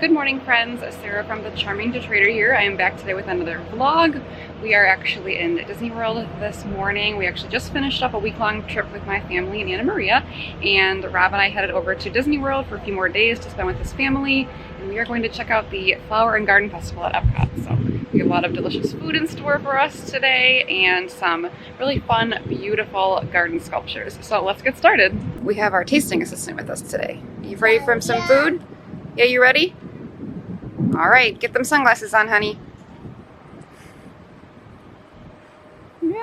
Good morning, friends. Sarah from the Charming Detrader here. I am back today with another vlog. We are actually in Disney World this morning. We actually just finished up a week-long trip with my family in Anna Maria, and Rob and I headed over to Disney World for a few more days to spend with his family, and we are going to check out the Flower and Garden Festival at Epcot. So we have a lot of delicious food in store for us today and some really fun, beautiful garden sculptures. So let's get started. We have our tasting assistant with us today. You ready for some food? Yeah, you ready? All right, get them sunglasses on, honey. Yeah.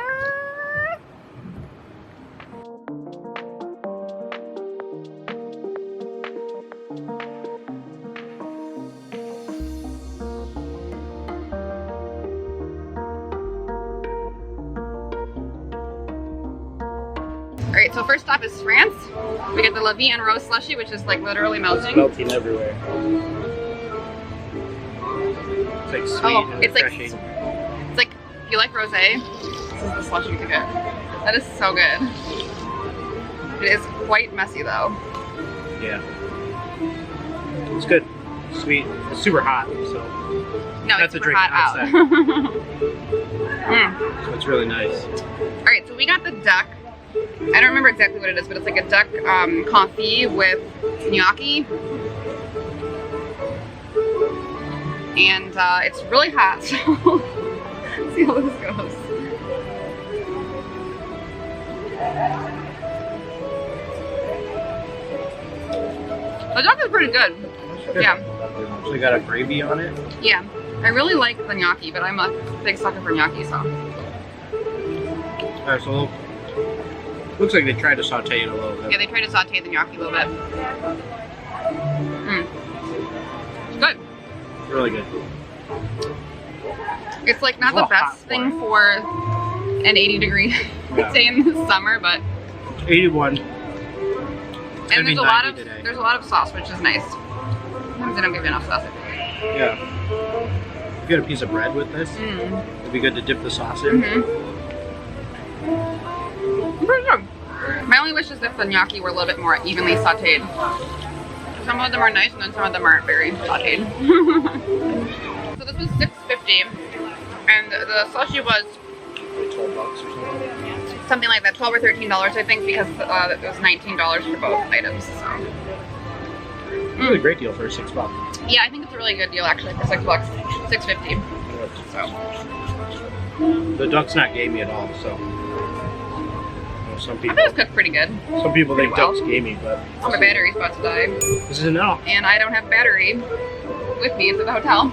All right, so first stop is France. We get the La Vie en Rose slushy, which is like literally melting. It's melting everywhere. It's like sweet and refreshing. It's like, if you like rosé, this is the slushy to get. That is so good. It is quite messy though. Yeah. It's good. Sweet. It's super hot, so. No, that's it's super a drink hot out. So it's really nice. All right, so we got the duck. I don't remember exactly what it is, but it's like a duck confit with gnocchi. And it's really hot, so let's see how this goes. The duck is pretty good. Yeah. So you got a gravy on it? Yeah. I really like the gnocchi, but I'm a big sucker for gnocchi, so. Alright, so looks like they tried to saute it a little bit. Yeah, they tried to saute the gnocchi a little bit. It's good. Really good. It's like not the best thing for an 80-degree day in the summer, but 81. And there's a lot of sauce, which is nice. Sometimes they don't give you enough sauce. Yeah. If you get a piece of bread with this, it'd be good to dip the sauce in. Pretty good. My only wish is if the gnocchi were a little bit more evenly sauteed. Some of them are nice, and then some of them aren't very sauteed. So this was $6.50, and the slushy was $12 or something. something like that, $12 or $13, I think, because it was $19 for both items. So. Really great deal for $6. Yeah, I think it's a really good deal actually for $6, $6.50. So. The duck's not gamey at all, so. Some people. I thought it was cooked pretty good. Some people think duck's gamey, but. My battery's about to die. This is enough. And I don't have a battery with me to the hotel.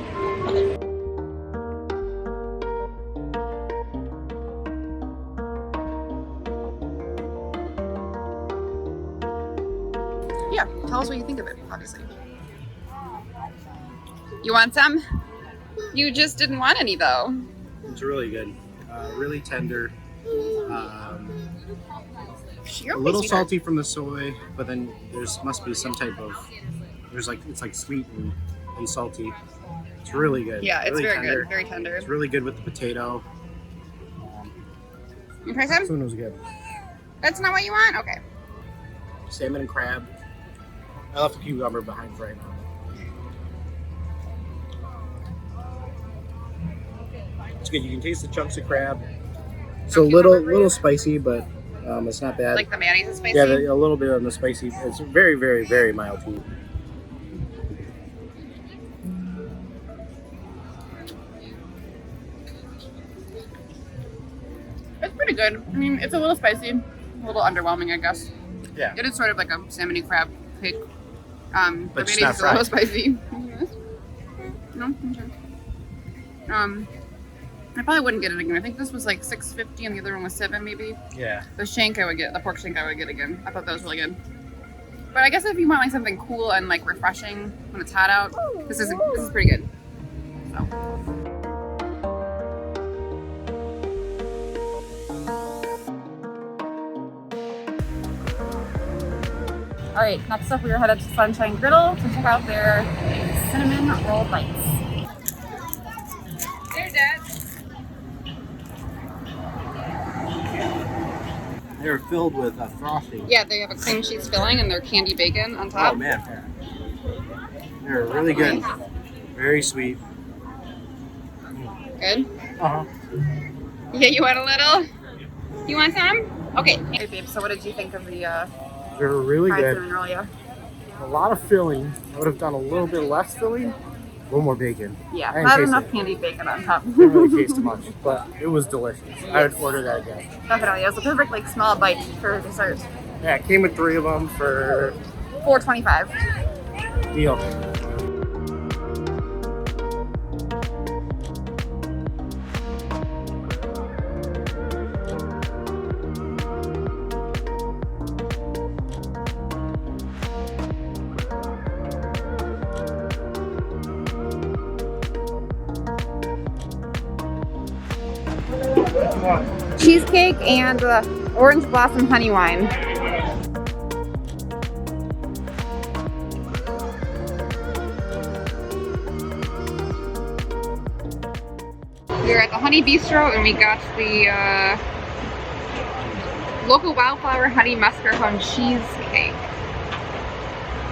Yeah, tell us what you think of it, obviously. You want some? You just didn't want any though. It's really good. Really tender. A little salty from the soy, but then must be some type of it's like sweet and salty. It's really good. Yeah, it's really very tender. good, very tender. It's really good with the potato. You try some? This one was good. That's not what you want? Okay. Salmon and crab. I left the cucumber behind for right now. It's good. You can taste the chunks of crab. It's a little spicy, but it's not bad. Like the mayonnaise is spicy? Yeah, a little bit on the spicy. It's very, very, very mild food. It's pretty good. I mean, it's a little spicy, a little underwhelming, I guess. Yeah. It is sort of like a salmon crab cake. But the it's mayonnaise not is a little fried. spicy. No? Okay. I probably wouldn't get it again. I think this was like $6.50 and the other one was $7 maybe. Yeah. The shank I would get, the pork shank I would get again. I thought that was really good. But I guess if you want like something cool and like refreshing when it's hot out, this is pretty good. So. All right, next up we are headed to Sunshine Griddle to check out their cinnamon roll bites. There, Dad. They're filled with frosting. Yeah, they have a cream cheese filling and their candy bacon on top. Oh man. They're really good. Very sweet. Good? Uh-huh. Yeah, you want a little? You want some? Okay. Hey, babe, so what did you think of the They're really fries good. in Magnolia? A lot of filling. I would have done a little bit less filling. A little more bacon. Yeah, I not didn't enough taste candied bacon on top. Didn't really taste much, but it was delicious. I would order that again. Definitely. It was a perfect like small bite for dessert. Yeah, it came with 3 of them for $4.25. deal. Cheesecake and orange blossom honey wine. We're at the Honey Bistro and we got the local wildflower honey mascarpone cheesecake,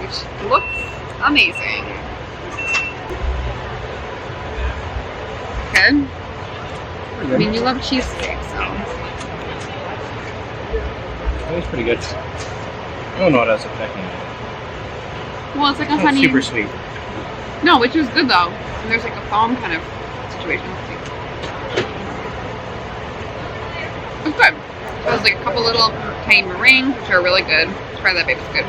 which looks amazing. Good. I mean, you love cheesecake, so. That was pretty good. I don't know what I was expecting. Well, it's like a Not honey. super sweet. No, which is good though. And there's like a foam kind of situation. It's good. There's like a couple little tiny meringues, which are really good. Try that, babe. It's good.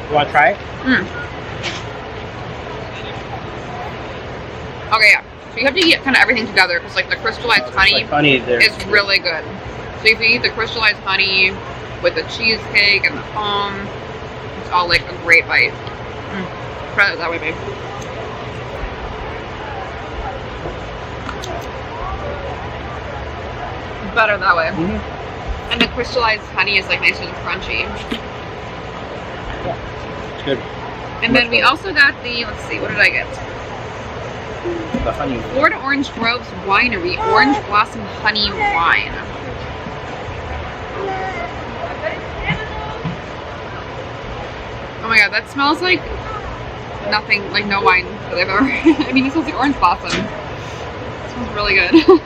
You want to try it? Okay, yeah. So you have to eat kind of everything together because like the crystallized honey is really good. So if you eat the crystallized honey with the cheesecake and the foam, it's all like a great bite. Try it that way, babe. It's better that way. And the crystallized honey is like nice and crunchy. It's good. And then we also got the, let's see, what did I get? The honey. Florida Orange Groves Winery Orange Blossom Honey Wine. Oh my god, that smells like nothing, like no wine that I've ever. I mean, it smells like orange blossom. It smells really good. What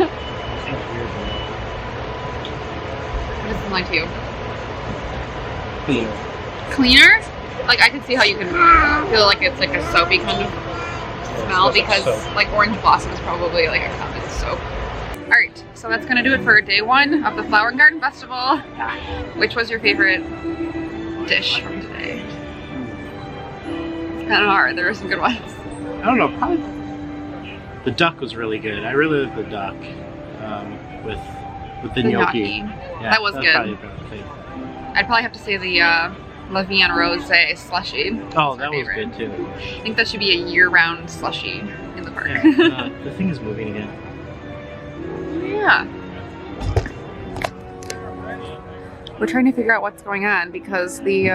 does it smell like to you? Cleaner. Cleaner? Like I could see how you can feel like it's like a soapy kind of smell because like orange blossom is probably like a common soap. Alright, so that's gonna do it for day 1 of the Flower and Garden Festival. Which was your favorite dish from today? It's kind of hard, there were some good ones. I don't know, probably the duck was really good. I really like the duck with the gnocchi. Yeah, that was good. Probably my favorite. I'd probably have to say the La Vie en Rose slushy. Oh, that was good too. I think that should be a year-round slushy in the park. Yeah, the thing is moving again. Yeah. We're trying to figure out what's going on because the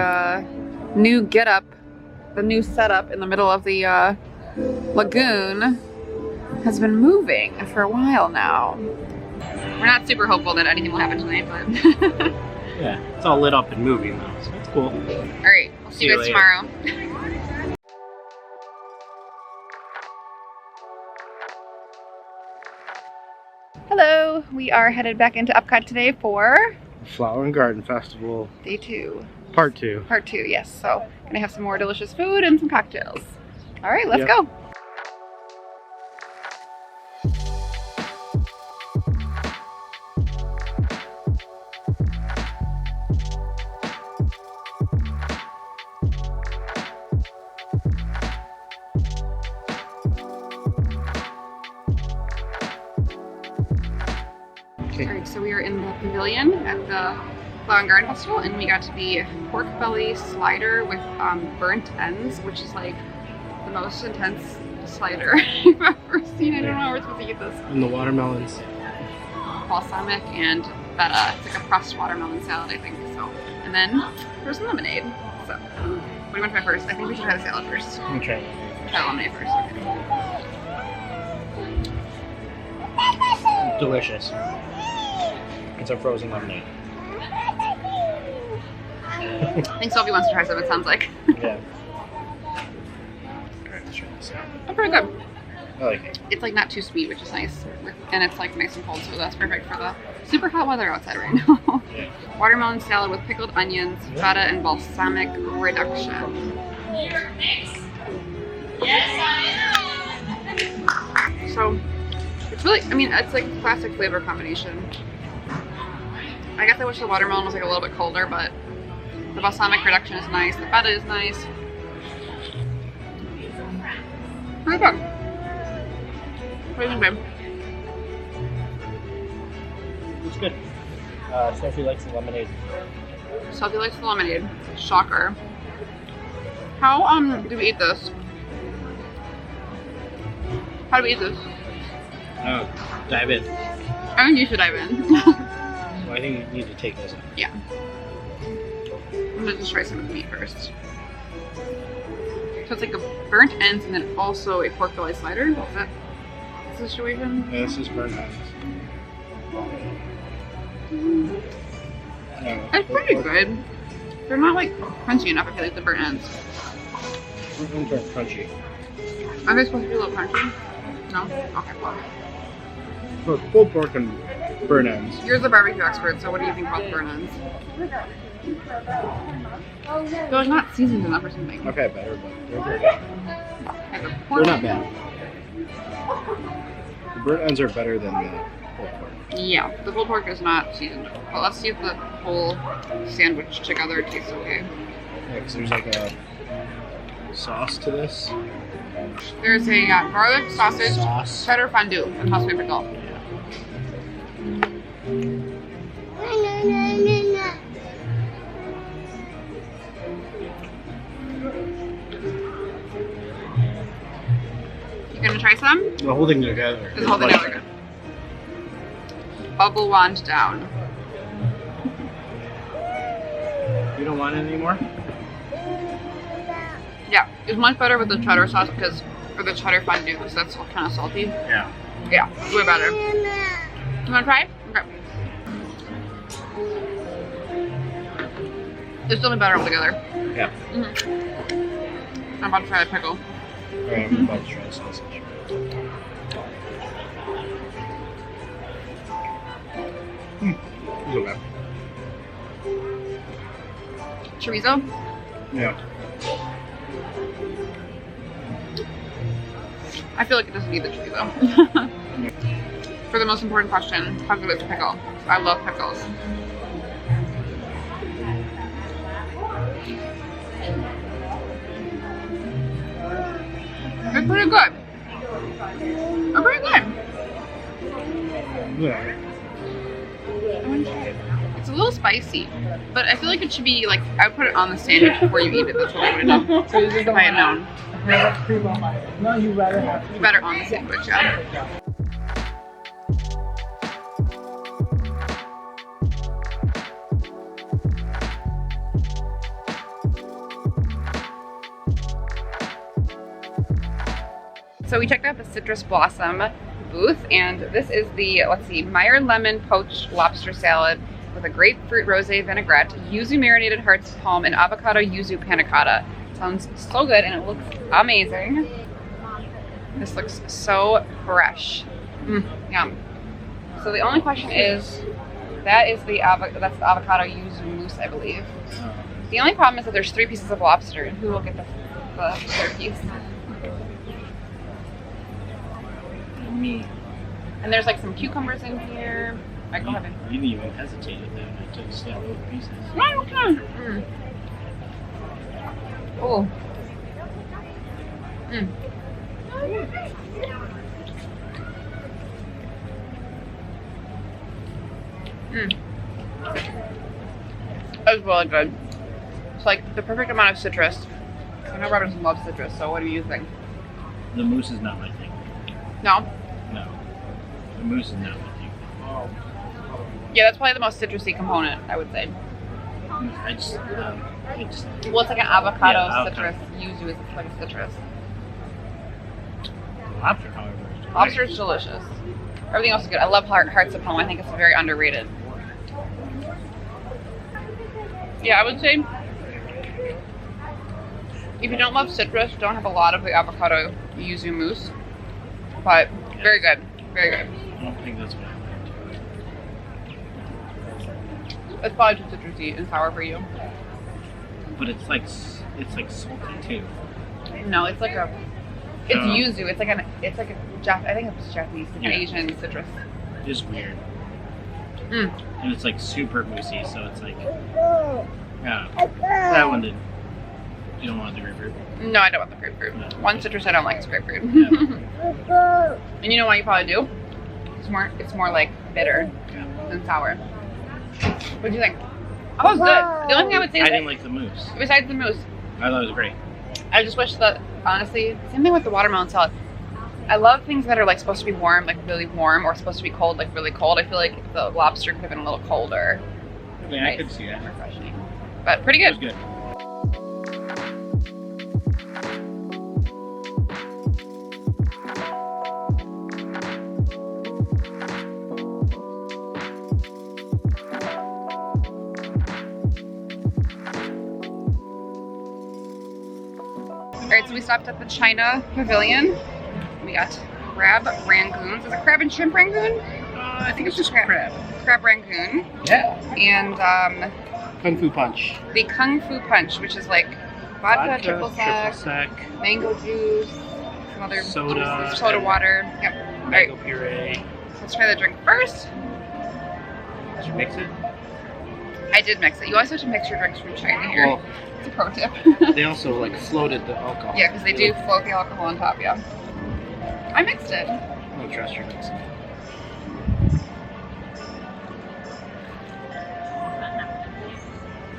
new the new setup in the middle of the lagoon has been moving for a while now. We're not super hopeful that anything will happen tonight, but yeah, it's all lit up and moving though, so that's cool. Alright, I'll see you guys tomorrow. Hello, we are headed back into Epcot today for Flower and Garden Festival. day 2. Part 2. Part 2, yes. So, gonna have some more delicious food and some cocktails. Alright, let's go. Alright, so we are in the Pavilion at the Flower and Garden Festival, and we got the pork belly slider with burnt ends, which is like the most intense slider I've ever seen. I don't know how we're supposed to eat this. And the watermelons. Balsamic and feta. It's like a pressed watermelon salad, I think. So, and then there's lemonade. So, what do you want to try first? I think we should try the salad first. Okay. Try the lemonade first. Okay. Delicious. It's a frozen lemonade. I think Sophie wants to try some, it sounds like. Yeah. Alright, let's try this out. Oh, pretty good. I like it. It's like not too sweet, which is nice. And it's like nice and cold, so that's perfect for the super hot weather outside right now. Yeah. Watermelon salad with pickled onions, feta, and balsamic reduction. So, it's really, I mean, it's like a classic flavor combination. I guess I wish the watermelon was like a little bit colder, but the balsamic reduction is nice, the feta is nice. Pretty good. What do you think, babe? It's good. Sophie likes the lemonade. Sophie likes the lemonade. Shocker. How do we eat this? How do we eat this? Oh, dive in. I think you should dive in. Well, I think you need to take this out. Yeah. I'm gonna just try some of the meat first. So it's like a burnt ends and then also a pork belly slider. Is that the situation? Yeah, this is burnt ends. It's pretty good. They're not like crunchy enough. I feel like the burnt ends. Burnt ends are crunchy. Are they supposed to be a little crunchy? No? Okay, well. So it's pulled pork and burnt ends. You're the barbecue expert, so what do you think about burnt ends? They're like not seasoned enough or something. Okay, better, but they're good. Okay, the They're pork. not bad. The burnt ends are better than the pulled pork. Yeah, the pulled pork is not seasoned. But let's see if the whole sandwich together tastes okay. Yeah, because there's like a sauce to this. There's a garlic sausage, Sauce. cheddar fondue, and house pickle. You gonna try some? The whole thing together. Is the whole thing together? Bubble wand down. You don't want it anymore? Yeah, it's much better with the cheddar sauce because, or the cheddar fondue because that's kind of salty. Yeah. Yeah, way better. You wanna try? Okay. It's still better all together. Yeah. I'm about to try the pickle. Alright, I'm about to try the sausage. It's okay. Chorizo? Yeah. I feel like it doesn't need the chorizo. For the most important question, how good is the pickle? I love pickles. It's pretty good. It's pretty good. Yeah. It's a little spicy, but I feel like it should be like, I would put it on the sandwich before you eat it. That's what I would have done. If I had known. No, you rather have. Better on the sandwich, yeah. So we checked out the Citrus Blossom booth, and this is the, let's see, Meyer Lemon Poached Lobster Salad with a grapefruit rosé vinaigrette, yuzu marinated heart's palm, and avocado yuzu panna cotta. Sounds so good, and it looks amazing. This looks so fresh. Yum. So the only question is, that's the avocado yuzu mousse, I believe. The only problem is that there's 3 pieces of lobster, and who will get the third piece? Me. And there's like some cucumbers in here. I go ahead. You didn't even hesitate at that. I took several pieces. No, okay. Oh. That was really good. It's like the perfect amount of citrus. I know Robinson loves citrus, so what do you think? The mousse is not my thing. No? No. The mousse is not my thing. Yeah, that's probably the most citrusy component, I would say. I just Well, it's like an avocado avocado. citrus. Yuzu is like a citrus. Lobster, however, is great. Lobster is delicious. Everything else is good. I love hearts of palm. I think it's very underrated. Yeah, I would say If you don't love citrus, don't have a lot of the avocado yuzu mousse. But very good. Very good. I don't think that's what I meant. It's probably too citrusy and sour for you. But it's like salty too. No, it's like a. It's yuzu. It's like a. I think it's Japanese, like an Asian citrus. It is weird. Mm. And it's like super moussey, so it's like. Yeah. That one didn't. You don't want the grapefruit? No, I don't want the grapefruit. No. One citrus I don't like is grapefruit. Yeah. And you know what you probably do? It's more like bitter than sour. What do you think? Oh, it was good. The only thing I would say is I didn't like the mousse. besides the mousse, I thought it was great. I just wish that, honestly, same thing with the watermelon salad. I love things that are like supposed to be warm, like really warm, or supposed to be cold, like really cold. I feel like the lobster could have been a little colder. I mean, I could see that. Refreshing. But pretty It good. was good. Alright, so we stopped at the China Pavilion. We got crab rangoons. Is it crab and shrimp rangoon? I think it's just crab. Crab rangoon. Yeah. And Kung Fu Punch. the Kung Fu Punch, which is like vodka triple sec, mango juice, some other Soda, juices, soda water. Yep. mango Alright, puree. let's try the drink first. Did you mix it? I did mix it. You always have to mix your drinks from China here. Well, It's a pro tip. they also like floated the alcohol. Yeah, because they do float the alcohol on top, yeah. I mixed it. I don't trust your mixing.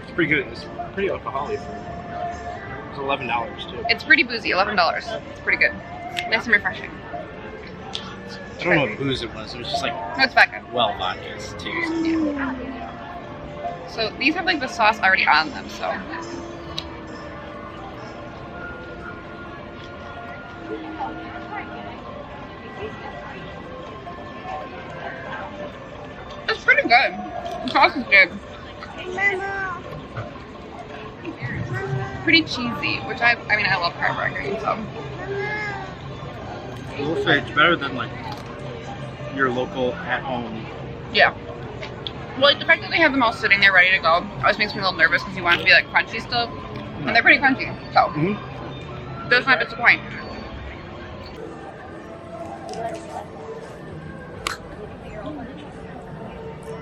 It's pretty good. It's pretty alcoholic for. It's $11 too. It's pretty boozy, $11. It's pretty good. Nice and refreshing. I don't know what booze it was. It was just like No, it's vodka. well vodkas too. Yeah. So these have like the sauce already on them, so. It's pretty good. The sauce is good. Pretty cheesy, which I mean I love crab rangoon, so. I will say it's better than like your local at home. Yeah. Well, like the fact that they have them all sitting there ready to go always makes me a little nervous because you want it to be like crunchy still. And they're pretty crunchy, so does not disappoint.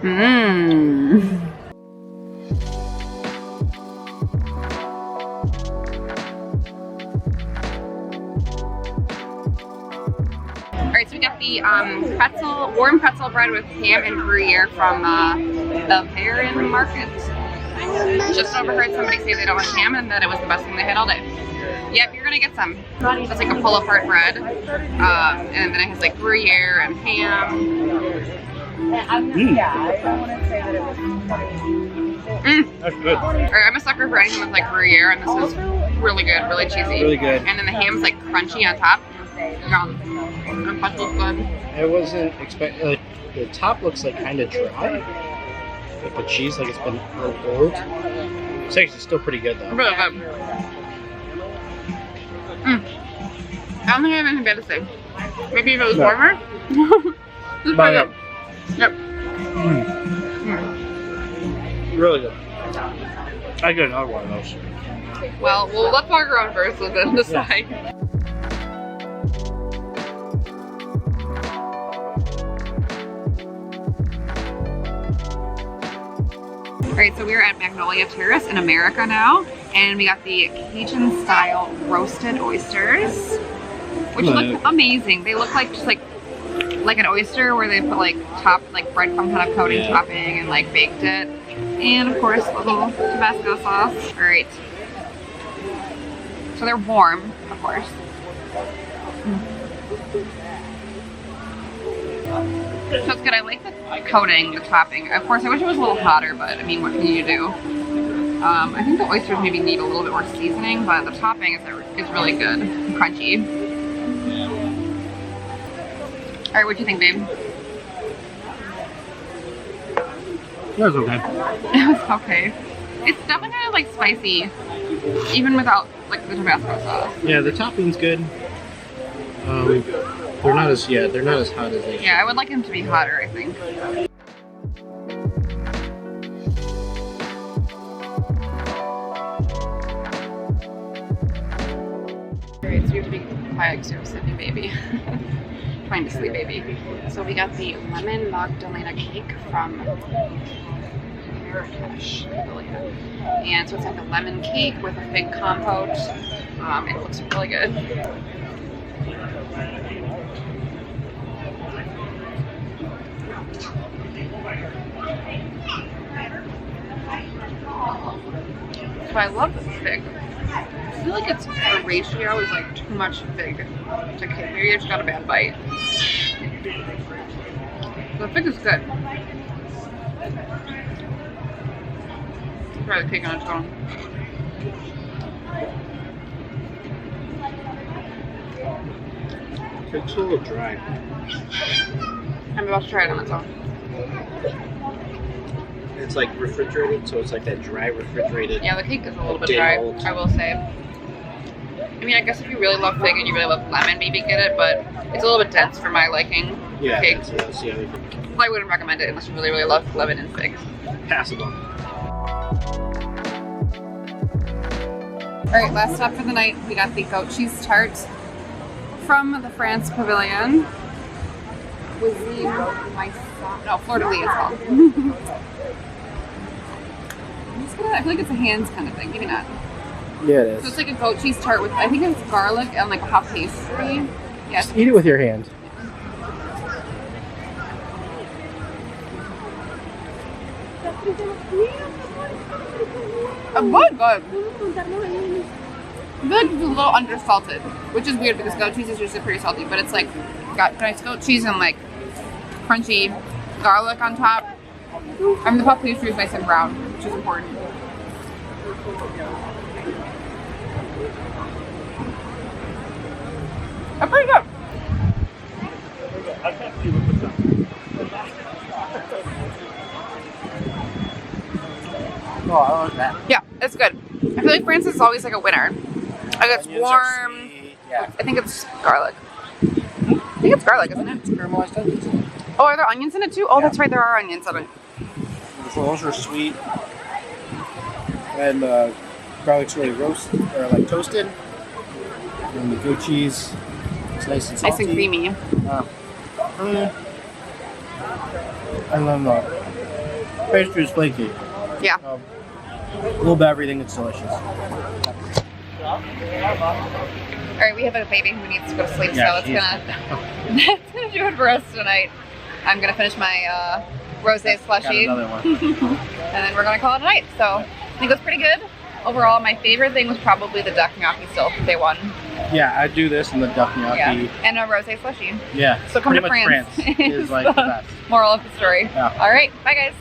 Mmm. Alright, so we got the warm pretzel bread with ham and Gruyere from the Pavilion Market. Just overheard somebody say they don't like ham and that it was the best thing they had all day. Yep, you're gonna get some. It's like a pull apart bread. And then it has like Gruyere and ham. That's good. Alright, I'm a sucker for anything with like Gruyere, and this is really good, really cheesy. Really good. And then the ham's like crunchy on top. Yum. And pretzel's good. I wasn't expecting. Like, the top looks like kind of dry. Like the cheese, like it's been a little old. It's actually still pretty good though. Really good. I don't think I have anything bad to say. Maybe if it was warmer. This is pretty good. Yep. Really good. I get another one of those. Well, let's walk around first and then decide. Alright, so we're at Magnolia Terrace in America now, and we got the Cajun style roasted oysters, which look amazing. They look like just like an oyster where they put like breadcrumb kind of coating topping and like baked it. And of course a little Tabasco sauce. Alright. So they're warm, of course. So it's good. I like the coating, the topping. Of course, I wish it was a little hotter, but I mean, what can you do? I think the oysters maybe need a little bit more seasoning, but the topping is really good, and crunchy. All right, what do you think, babe? That was okay. It was okay. It's definitely kind of like spicy. Even without like the Tabasco sauce. Yeah, the topping's good. They're not as hot as they should. Yeah, I would like them to be hotter, I think. Alright, so you have to be quiet because you're sleeping, baby. Trying to sleep, baby. So we got the lemon Magdalena cake from Marrakesh, Pavilion. And so it's like a lemon cake with a fig compote. It looks really good. So I love the fig. I feel like it's the ratio is like too much fig to cake. Maybe I just got a bad bite. The fig is good. Try the cake on its own. It's a little dry. I'm about to try it on its own. It's like refrigerated, so it's like that dry refrigerated. Yeah, the cake is a little bit dry, I will say. I mean, I guess if you really love fig and you really love lemon, maybe get it, but it's a little bit dense for my liking. Yeah, cake. that's the other thing. I wouldn't recommend it unless you really, really love lemon and fig. Passable. Alright, last stop for the night. We got the goat cheese tart from the France Pavilion. Fleur de lis it's called. I feel like it's a hands kind of thing, maybe not. Yeah, it is. So it's like a goat cheese tart with, I think it's garlic and like a hot pastry. Yes. Eat it with your hand. Good. I feel like it's a little undersalted, which is weird because goat cheese is usually pretty salty, but it's like got nice goat cheese and like crunchy garlic on top. And the puff pastry is nice and brown, which is important. That's pretty good. Oh, I like that. Yeah, it's good. I feel like France is always like a winner. Like it's Onions are warm. sweet. Yeah. I think it's garlic. I think it's garlic, isn't it? Caramelized onions. Oh, are there onions in it too? Oh, that's right, there are onions in it. Those are sweet. And garlic's really toasted. And the goat cheese is nice and salty. Nice and creamy. I love that. Pastry is flaky. Yeah. A little bit of everything, it's delicious. Alright, we have a baby who needs to go to sleep, Yeah, so it's gonna that's gonna do it for us tonight. I'm gonna finish my rosé slushy. Got another one. And then we're gonna call it a night. So I think it was pretty good. Overall, my favorite thing was probably the duck gnocchi still. They won. Yeah, I'd do this and the duck gnocchi. Yeah. And a rosé slushy. Yeah. So come to pretty much France. France is like the best. Moral of the story. Yeah. Alright, bye guys.